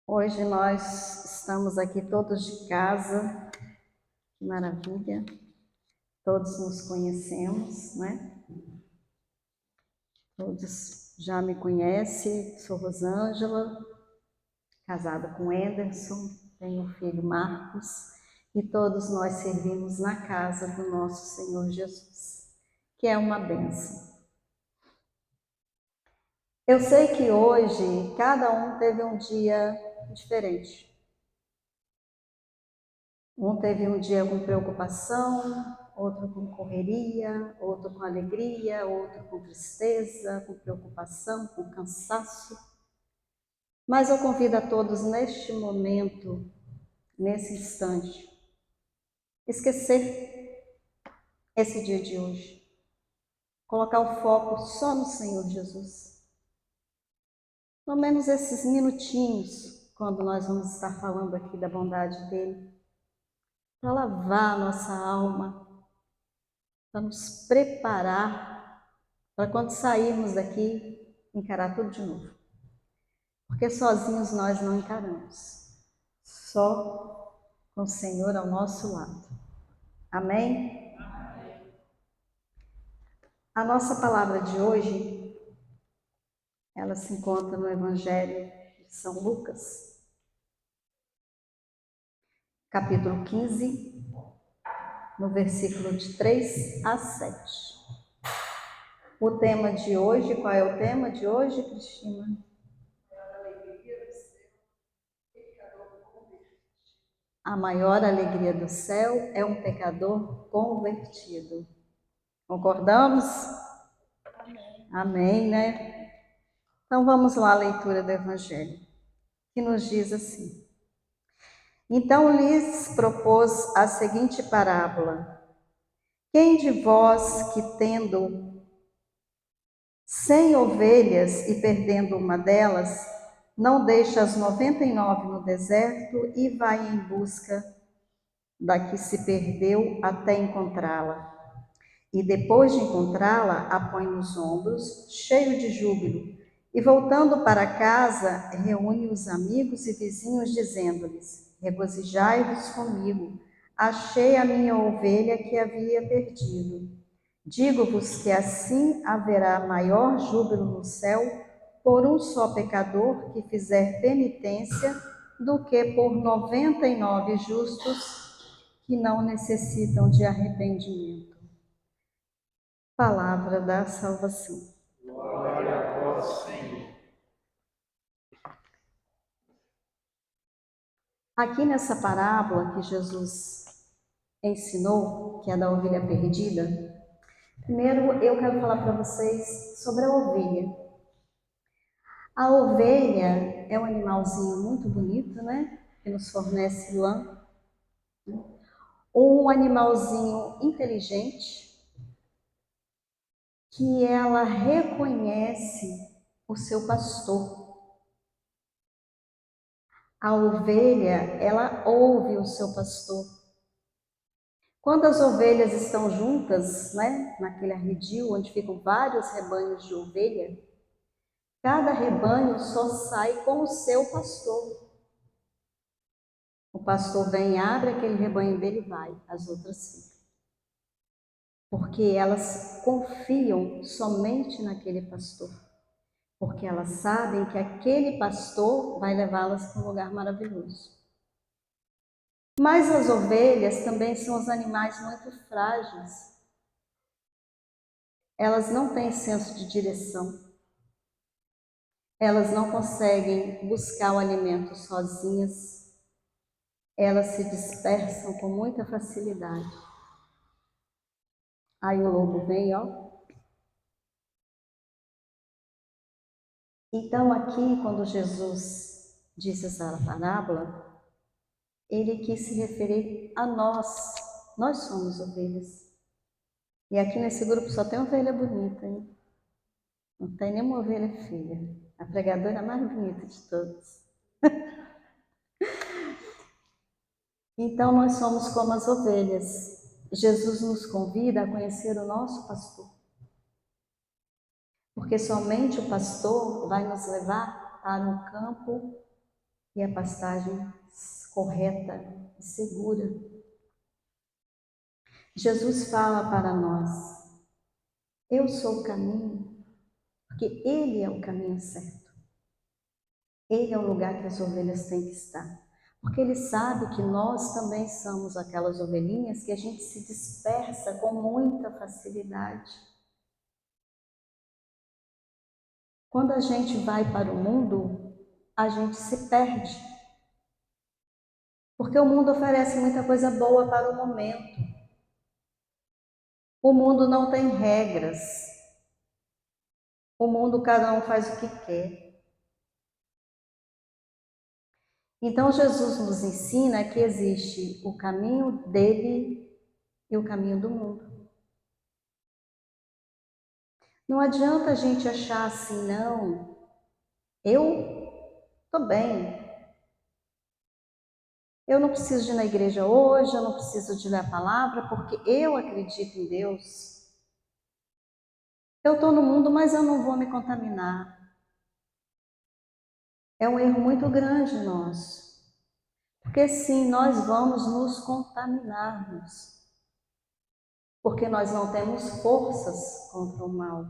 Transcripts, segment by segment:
Hoje nós estamos aqui todos de casa, que maravilha, todos nos conhecemos, né? Todos já me conhecem, sou Rosângela, casada com Anderson, tenho um filho Marcos, e todos nós servimos na casa do nosso Senhor Jesus, que é uma bênção. Eu sei que hoje cada um teve um dia diferente. Um teve um dia com preocupação, outro com correria, outro com alegria, outro com tristeza, com preocupação, com cansaço. Mas eu convido a todos neste momento, nesse instante, esquecer esse dia de hoje. Colocar o foco só no Senhor Jesus. Pelo menos esses minutinhos, quando nós vamos estar falando aqui da bondade dele, para lavar a nossa alma, para nos preparar para quando sairmos daqui, encarar tudo de novo. Porque sozinhos nós não encaramos, só com o Senhor ao nosso lado. Amém? A nossa palavra de hoje, ela se encontra no Evangelho de São Lucas, capítulo 15, no versículo de 3 a 7. O tema de hoje, qual é o tema de hoje, Cristina? A maior alegria do céu é um pecador convertido. Concordamos? Amém. Amém, né? Então vamos lá à leitura do Evangelho, que nos diz assim. Então lhes propôs a seguinte parábola: quem de vós que tendo 100 ovelhas e perdendo uma delas, não deixa as 99 no deserto e vai em busca da que se perdeu até encontrá-la? E depois de encontrá-la, a põe nos ombros, cheio de júbilo, e voltando para casa, reúne os amigos e vizinhos, dizendo-lhes: regozijai-vos comigo, achei a minha ovelha que havia perdido. Digo-vos que assim haverá maior júbilo no céu por um só pecador que fizer penitência do que por 99 justos que não necessitam de arrependimento. Palavra da salvação. Glória a vós, Senhor. Aqui nessa parábola que Jesus ensinou, que é da ovelha perdida, primeiro eu quero falar para vocês sobre a ovelha. A ovelha é um animalzinho muito bonito, né? Que nos fornece lã. Um animalzinho inteligente, que ela reconhece o seu pastor. A ovelha, ela ouve o seu pastor. Quando as ovelhas estão juntas, né, naquele arredio onde ficam vários rebanhos de ovelha, cada rebanho só sai com o seu pastor. O pastor vem, abre aquele rebanho dele e vai, as outras ficam. Porque elas confiam somente naquele pastor. Porque elas sabem que aquele pastor vai levá-las para um lugar maravilhoso. Mas as ovelhas também são os animais muito frágeis. Elas não têm senso de direção. Elas não conseguem buscar o alimento sozinhas. Elas se dispersam com muita facilidade. Aí o lobo vem, ó. Então aqui, quando Jesus disse essa parábola, ele quis se referir a nós. Nós somos ovelhas. E aqui nesse grupo só tem ovelha bonita, hein? Não tem nenhuma ovelha feia. A pregadora é a mais bonita de todas. Então nós somos como as ovelhas. Jesus nos convida a conhecer o nosso pastor. Porque somente o pastor vai nos levar para um campo e a pastagem correta e segura. Jesus fala para nós: eu sou o caminho, porque Ele é o caminho certo. Ele é o lugar que as ovelhas têm que estar. Porque Ele sabe que nós também somos aquelas ovelhinhas que a gente se dispersa com muita facilidade. Quando a gente vai para o mundo, a gente se perde. Porque o mundo oferece muita coisa boa para o momento. O mundo não tem regras. O mundo, cada um faz o que quer. Então, Jesus nos ensina que existe o caminho dele e o caminho do mundo. Não adianta a gente achar assim, não, eu estou bem. Eu não preciso de ir na igreja hoje, eu não preciso de ler a palavra, porque eu acredito em Deus. Eu estou no mundo, mas eu não vou me contaminar. É um erro muito grande nosso. Porque sim, nós vamos nos contaminarmos. Porque nós não temos forças contra o mal.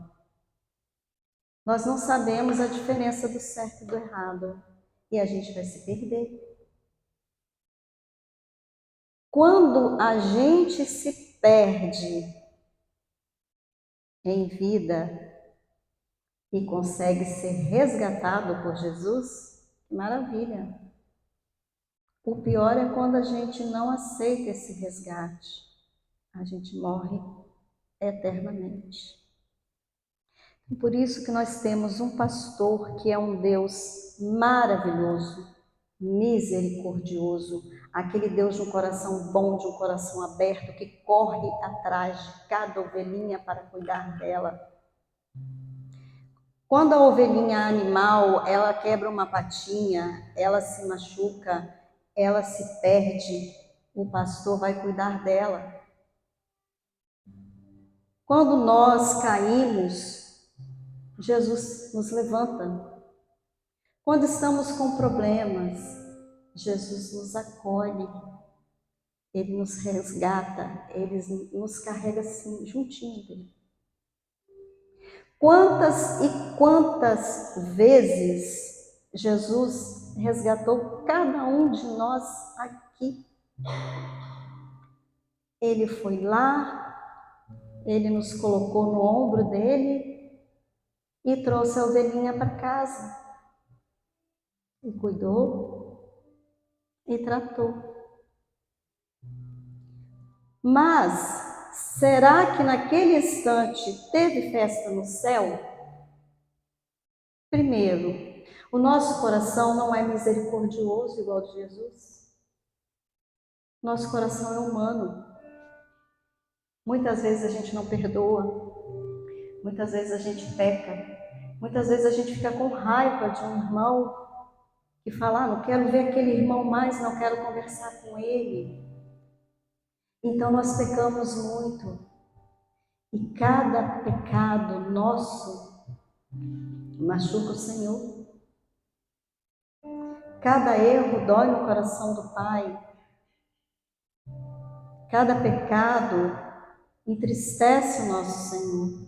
Nós não sabemos a diferença do certo e do errado. E a gente vai se perder. Quando a gente se perde em vida e consegue ser resgatado por Jesus, que maravilha! O pior é quando a gente não aceita esse resgate. A gente morre eternamente. Por isso que nós temos um pastor que é um Deus maravilhoso, misericordioso, aquele Deus de um coração bom, de um coração aberto, que corre atrás de cada ovelhinha para cuidar dela. Quando a ovelhinha animal, ela quebra uma patinha, ela se machuca, ela se perde, o pastor vai cuidar dela. Quando nós caímos, Jesus nos levanta. Quando estamos com problemas, Jesus nos acolhe, Ele nos resgata, Ele nos carrega assim, juntinho dele. Quantas e quantas vezes Jesus resgatou cada um de nós aqui. Ele foi lá, Ele nos colocou no ombro dele e trouxe a ovelhinha para casa. E cuidou e tratou. Mas será que naquele instante teve festa no céu? Primeiro, o nosso coração não é misericordioso igual de Jesus. Nosso coração é humano. Muitas vezes a gente não perdoa, muitas vezes a gente peca, muitas vezes a gente fica com raiva de um irmão que fala, não quero ver aquele irmão mais, não quero conversar com ele. Então nós pecamos muito. E cada pecado nosso machuca o Senhor. Cada erro dói no coração do Pai. Cada pecado entristece o nosso Senhor.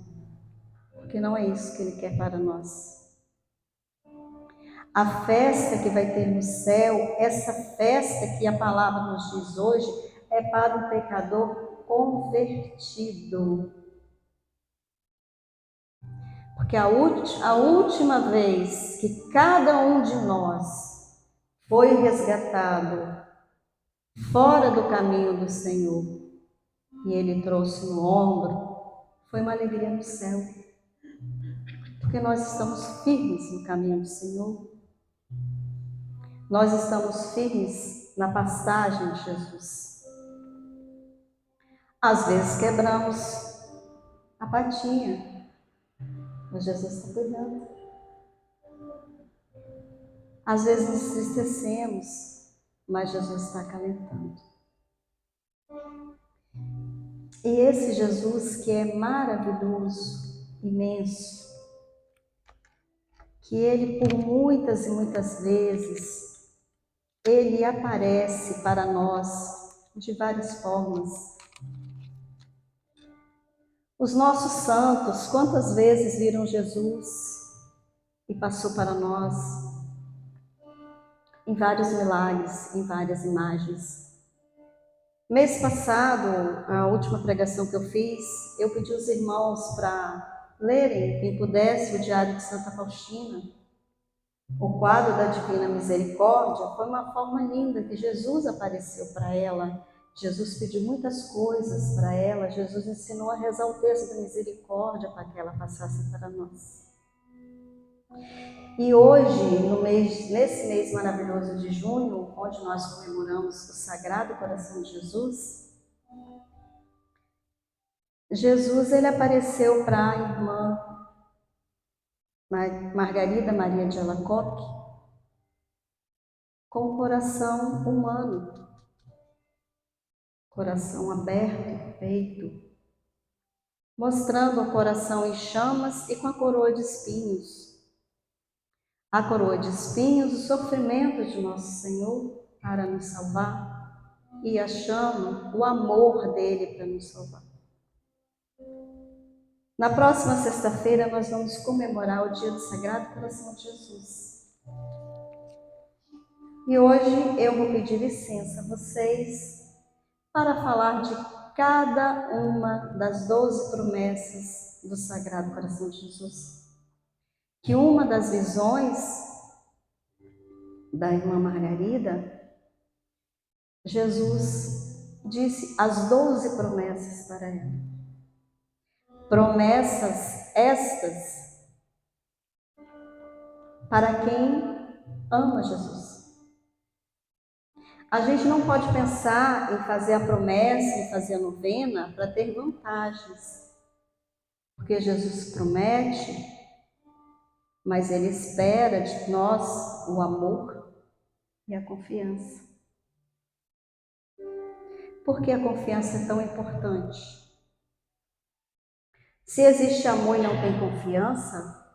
Porque não é isso que Ele quer para nós. A festa que vai ter no céu, essa festa que a palavra nos diz hoje, é para um pecador convertido. Porque a última vez que cada um de nós foi resgatado fora do caminho do Senhor e Ele trouxe no ombro, foi uma alegria no céu. Porque nós estamos firmes no caminho do Senhor. Nós estamos firmes na passagem de Jesus. Às vezes quebramos a patinha, mas Jesus está cuidando. Às vezes nos entristecemos, mas Jesus está acalentando. E esse Jesus que é maravilhoso, imenso, que Ele por muitas e muitas vezes Ele aparece para nós de várias formas. Os nossos santos, quantas vezes viram Jesus e passou para nós em vários milagres, em várias imagens. Mês passado, a última pregação que eu fiz, eu pedi aos irmãos para lerem, quem pudesse, o Diário de Santa Faustina. O quadro da Divina Misericórdia foi uma forma linda que Jesus apareceu para ela. Jesus pediu muitas coisas para ela. Jesus ensinou a rezar o texto da misericórdia para que ela passasse para nós. E hoje, nesse mês maravilhoso de junho, onde nós comemoramos o Sagrado Coração de Jesus, ele apareceu para a irmã Margarida Maria de Alacoque com o coração humano, coração aberto, peito, mostrando o coração em chamas e com a coroa de espinhos. A coroa de espinhos, o sofrimento de nosso Senhor para nos salvar, e a chama, o amor dele para nos salvar. Na próxima sexta-feira nós vamos comemorar o dia do Sagrado Coração de Jesus. E hoje eu vou pedir licença a vocês para falar de cada uma das 12 promessas do Sagrado Coração de Jesus. Que uma das visões da irmã Margarida, Jesus disse as 12 promessas para ela. Promessas estas para quem ama Jesus. A gente não pode pensar em fazer a promessa, em fazer a novena para ter vantagens. Porque Jesus promete, mas Ele espera de nós o amor e a confiança. Por que a confiança é tão importante? Se existe amor e não tem confiança,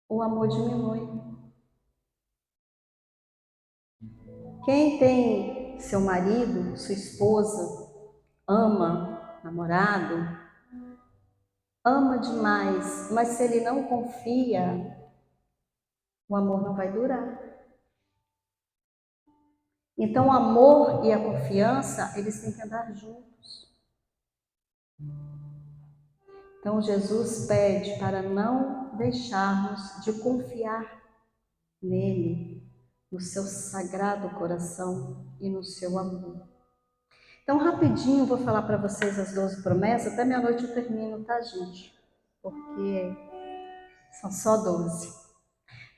o amor diminui. Quem tem seu marido, sua esposa, ama, namorado, ama demais, mas se ele não confia, o amor não vai durar. Então o amor e a confiança, eles têm que andar juntos. Então Jesus pede para não deixarmos de confiar nele, no seu sagrado coração e no seu amor. Então rapidinho vou falar para vocês as 12 promessas, até meia-noite eu termino, tá gente? Porque são só 12.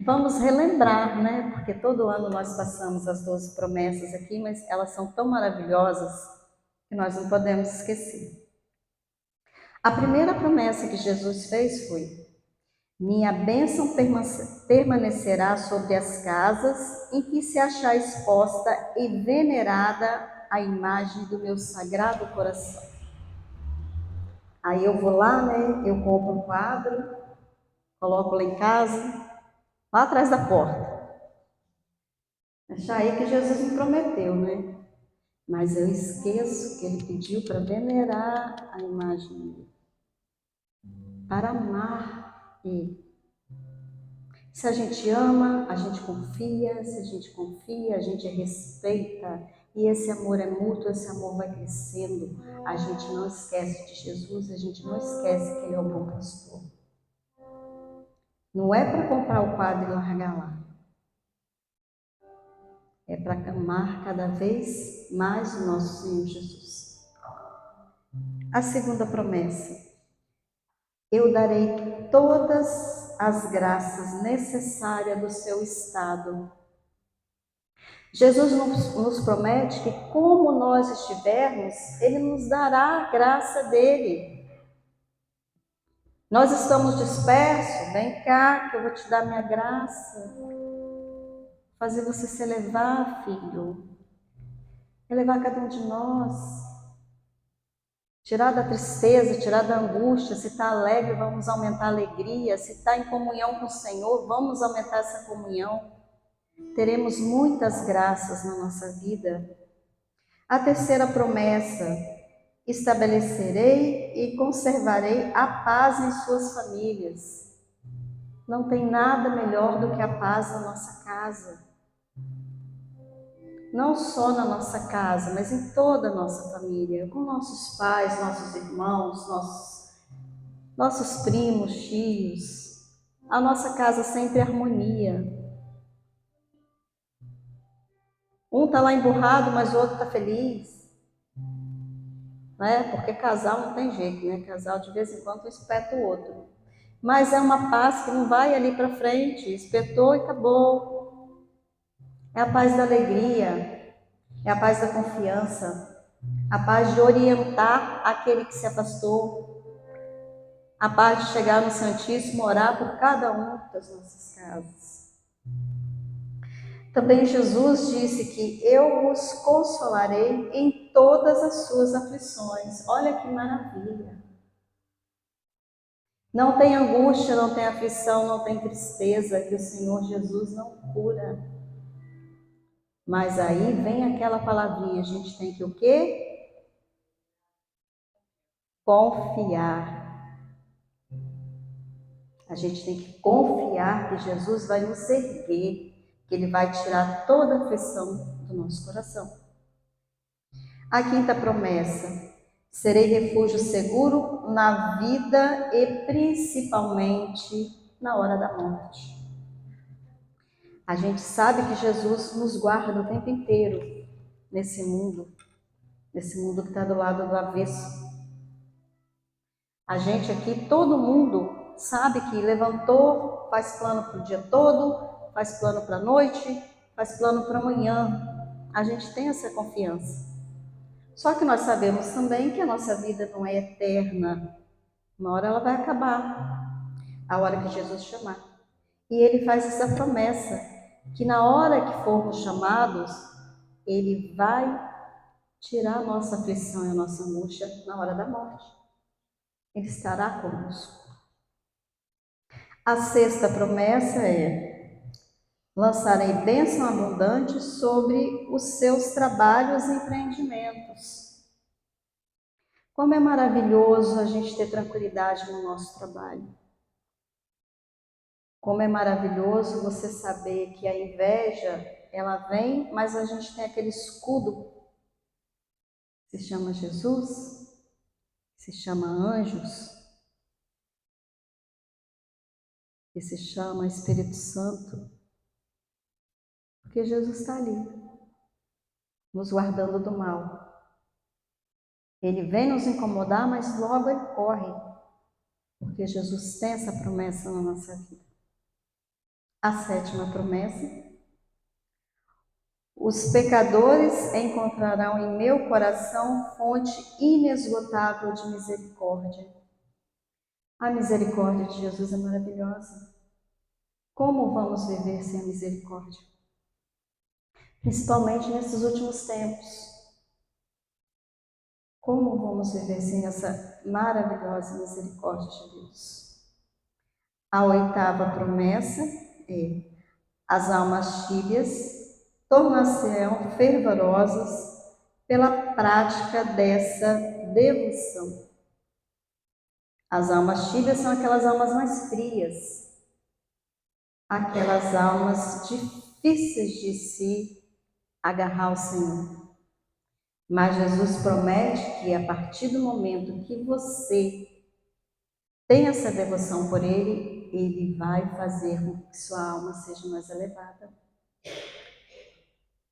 Vamos relembrar, né? Porque todo ano nós passamos as 12 promessas aqui, mas elas são tão maravilhosas que nós não podemos esquecer. A primeira promessa que Jesus fez foi: minha bênção permanecerá sobre as casas em que se achar exposta e venerada a imagem do meu sagrado coração. Aí eu vou lá, né? Eu compro um quadro, coloco lá em casa, lá atrás da porta. Achar aí que Jesus me prometeu, né? Mas eu esqueço que ele pediu para venerar a imagem dele, para amar ele. Se a gente ama, a gente confia, se a gente confia, a gente respeita, e esse amor é mútuo, esse amor vai crescendo. A gente não esquece de Jesus, a gente não esquece que ele é o bom pastor. Não é para comprar o quadro e largar lá. É para amar cada vez mais o nosso Senhor Jesus. A segunda promessa: eu darei todas as graças necessárias do seu estado. Jesus nos promete que como nós estivermos, Ele nos dará a graça dEle. Nós estamos dispersos, vem cá que eu vou te dar minha graça. Fazer você se elevar, filho. Elevar cada um de nós. Tirar da tristeza, tirar da angústia. Se está alegre, vamos aumentar a alegria. Se está em comunhão com o Senhor, vamos aumentar essa comunhão. teremos muitas graças na nossa vida. A terceira promessa: estabelecerei e conservarei a paz em suas famílias. Não tem nada melhor do que a paz na nossa casa. Não só na nossa casa, mas em toda a nossa família, com nossos pais, nossos irmãos, nossos primos, tios. A nossa casa sempre harmonia. Um está lá emburrado, mas o outro está feliz. Né? Porque casal não tem jeito, né? Casal de vez em quando um espeta o outro. Mas é uma paz que não vai ali para frente, espetou e acabou. É a paz da alegria, é a paz da confiança, a paz de orientar aquele que se afastou, a paz de chegar no Santíssimo, orar por cada um das nossas casas. Também Jesus disse que eu os consolarei em todas as suas aflições. Olha que maravilha! Não tem angústia, não tem aflição, não tem tristeza que o Senhor Jesus não cura. Mas aí vem aquela palavrinha, a gente tem que o quê? Confiar. A gente tem que confiar que Jesus vai nos erguer, que Ele vai tirar toda a aflição do nosso coração. A quinta promessa: serei refúgio seguro na vida e principalmente na hora da morte. A gente sabe que Jesus nos guarda o tempo inteiro nesse mundo que está do lado do avesso. A gente aqui, todo mundo sabe que levantou, faz plano para o dia todo, faz plano para a noite, faz plano para amanhã. A gente tem essa confiança. Só que nós sabemos também que a nossa vida não é eterna. Uma hora ela vai acabar, a hora que Jesus chamar. E Ele faz essa promessa, que na hora que formos chamados, Ele vai tirar a nossa aflição e a nossa angústia na hora da morte. Ele estará conosco. A sexta promessa é: lançarei bênção abundante sobre os seus trabalhos e empreendimentos. Como é maravilhoso a gente ter tranquilidade no nosso trabalho. Como é maravilhoso você saber que a inveja, ela vem, mas a gente tem aquele escudo que se chama Jesus, que se chama anjos, que se chama Espírito Santo, porque Jesus está ali, nos guardando do mal. Ele vem nos incomodar, mas logo ele corre, porque Jesus tem essa promessa na nossa vida. A sétima promessa: os pecadores encontrarão em meu coração fonte inesgotável de misericórdia. A misericórdia de Jesus é maravilhosa. Como vamos viver sem a misericórdia? Principalmente nesses últimos tempos. Como vamos viver sem essa maravilhosa misericórdia de Deus? A oitava promessa é: as almas tíbias tornar-se-ão fervorosas pela prática dessa devoção. As almas tíbias são aquelas almas mais frias, aquelas almas difíceis de se agarrar ao Senhor. Mas Jesus promete que a partir do momento que você tem essa devoção por Ele, Ele vai fazer com que sua alma seja mais elevada.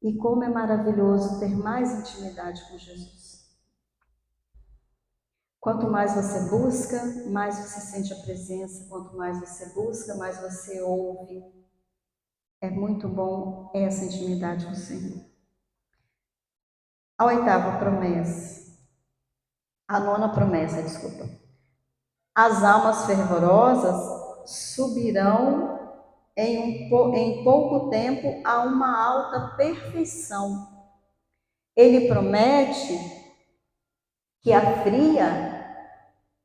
E como é maravilhoso ter mais intimidade com Jesus. Quanto mais você busca, mais você sente a presença. Quanto mais você busca, mais você ouve. É muito bom essa intimidade com o Senhor. A oitava promessa. A nona promessa, desculpa. As almas fervorosas subirão em pouco tempo a uma alta perfeição. Ele promete que a fria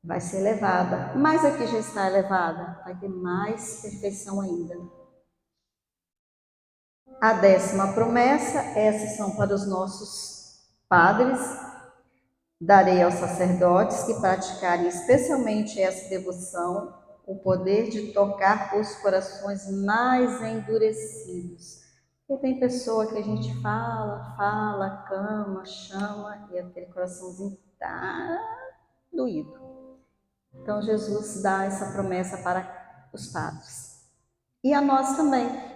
vai ser elevada, mas a que já está elevada vai ter mais perfeição ainda. A 10ª promessa, essas são para os nossos padres. Darei aos sacerdotes que praticarem especialmente essa devoção o poder de tocar os corações mais endurecidos. Porque tem pessoa que a gente fala, clama, chama e aquele coraçãozinho está doído. Então Jesus dá essa promessa para os padres. E a nós também.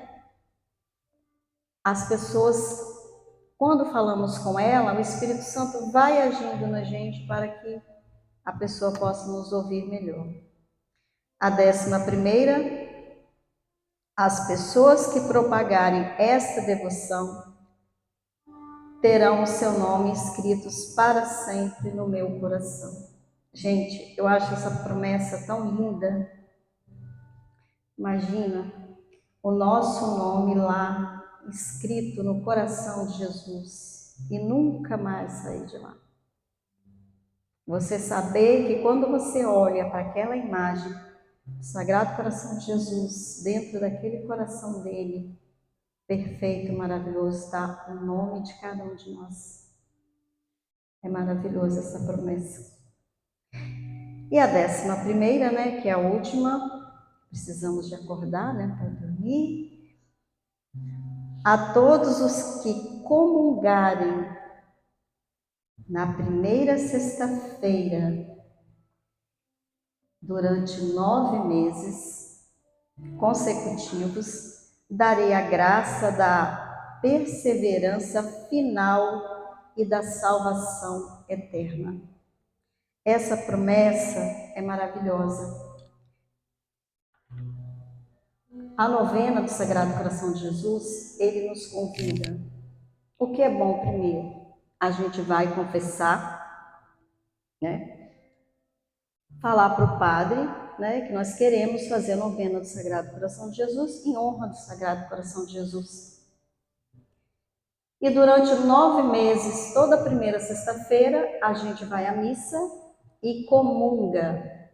As pessoas, quando falamos com ela, o Espírito Santo vai agindo na gente para que a pessoa possa nos ouvir melhor. A 11ª, as pessoas que propagarem esta devoção terão o seu nome escritos para sempre no meu coração. Gente, eu acho essa promessa tão linda. Imagina o nosso nome lá escrito no coração de Jesus e nunca mais sair de lá. Você saber que quando você olha para aquela imagem do Sagrado Coração de Jesus, dentro daquele coração dele, perfeito, maravilhoso, está o nome de cada um de nós. É maravilhosa essa promessa. E a 11ª, né, que é a última, precisamos de acordar, né, para dormir. A todos os que comungarem na primeira sexta-feira durante 9 meses consecutivos, darei a graça da perseverança final e da salvação eterna. Essa promessa é maravilhosa. A novena do Sagrado Coração de Jesus, ele nos convida. O que é bom primeiro? A gente vai confessar, né? Falar para o padre, né, que nós queremos fazer a novena do Sagrado Coração de Jesus em honra do Sagrado Coração de Jesus. E durante 9 meses, toda primeira sexta-feira, a gente vai à missa e comunga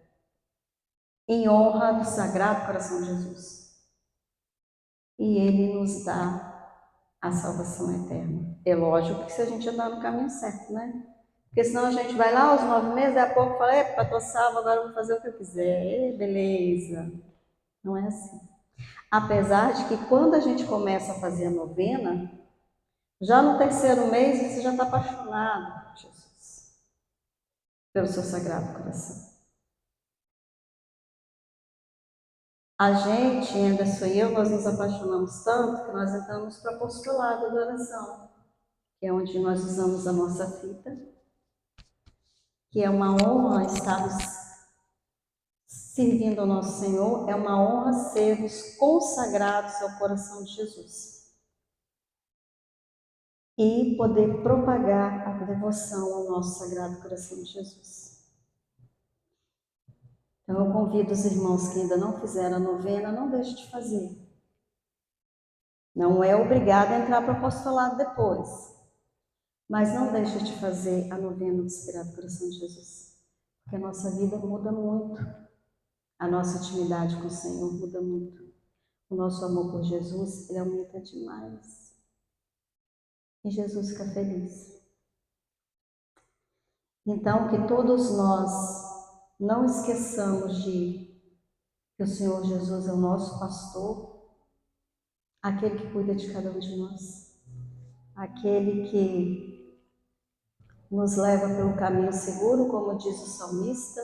em honra do Sagrado Coração de Jesus. E ele nos dá a salvação eterna. É lógico que se a gente andar no caminho certo, né? Porque senão a gente vai lá aos 9 meses, daqui a pouco fala, epa, tô salvo, agora eu vou fazer o que eu quiser. Beleza. Não é assim. Apesar de que quando a gente começa a fazer a novena, já no 3º mês você já está apaixonado por Jesus, pelo seu Sagrado Coração. A gente, Anderson e eu, nós nos apaixonamos tanto que nós entramos para o apostolado da oração, que é onde nós usamos a nossa fita, que é uma honra estarmos servindo ao nosso Senhor, é uma honra sermos consagrados ao coração de Jesus e poder propagar a devoção ao nosso Sagrado Coração de Jesus. Então eu convido os irmãos que ainda não fizeram a novena, não deixe de fazer. Não é obrigado a entrar para o apostolado depois, mas não deixe de fazer a novena do Sagrado Coração de Jesus, porque a nossa vida muda muito, a nossa intimidade com o Senhor muda muito, o nosso amor por Jesus, ele aumenta demais e Jesus fica feliz. Então, que todos nós não esqueçamos de que o Senhor Jesus é o nosso pastor, aquele que cuida de cada um de nós, aquele que nos leva pelo caminho seguro, como diz o salmista,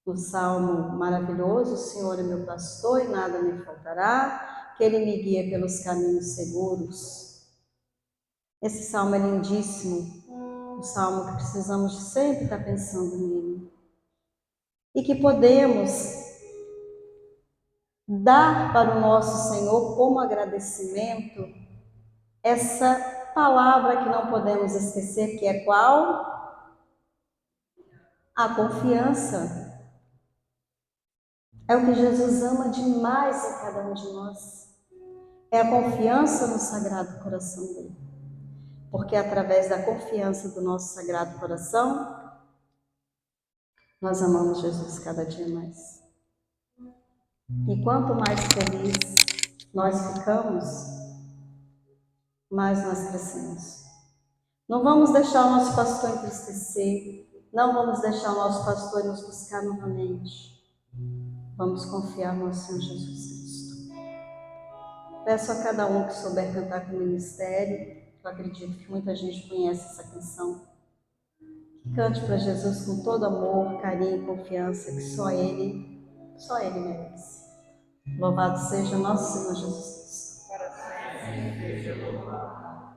no salmo maravilhoso, o Senhor é meu pastor e nada me faltará, que Ele me guia pelos caminhos seguros. Esse salmo é lindíssimo, um salmo que precisamos sempre estar pensando nele. E que podemos dar para o nosso Senhor como agradecimento essa palavra que não podemos esquecer, que é qual? A confiança. É o que Jesus ama demais em cada um de nós. É a confiança no Sagrado Coração dele. Porque através da confiança do nosso Sagrado Coração, nós amamos Jesus cada dia mais. E quanto mais feliz nós ficamos, mais nós crescemos. Não vamos deixar o nosso pastor entristecer, não vamos deixar o nosso pastor nos buscar novamente. Vamos confiar no nosso Senhor Jesus Cristo. Peço a cada um que souber cantar com o ministério, eu acredito que muita gente conhece essa canção, que cante para Jesus com todo amor, carinho e confiança, que só Ele merece. Louvado seja nosso Senhor Jesus Cristo. Para sempre seja louvado.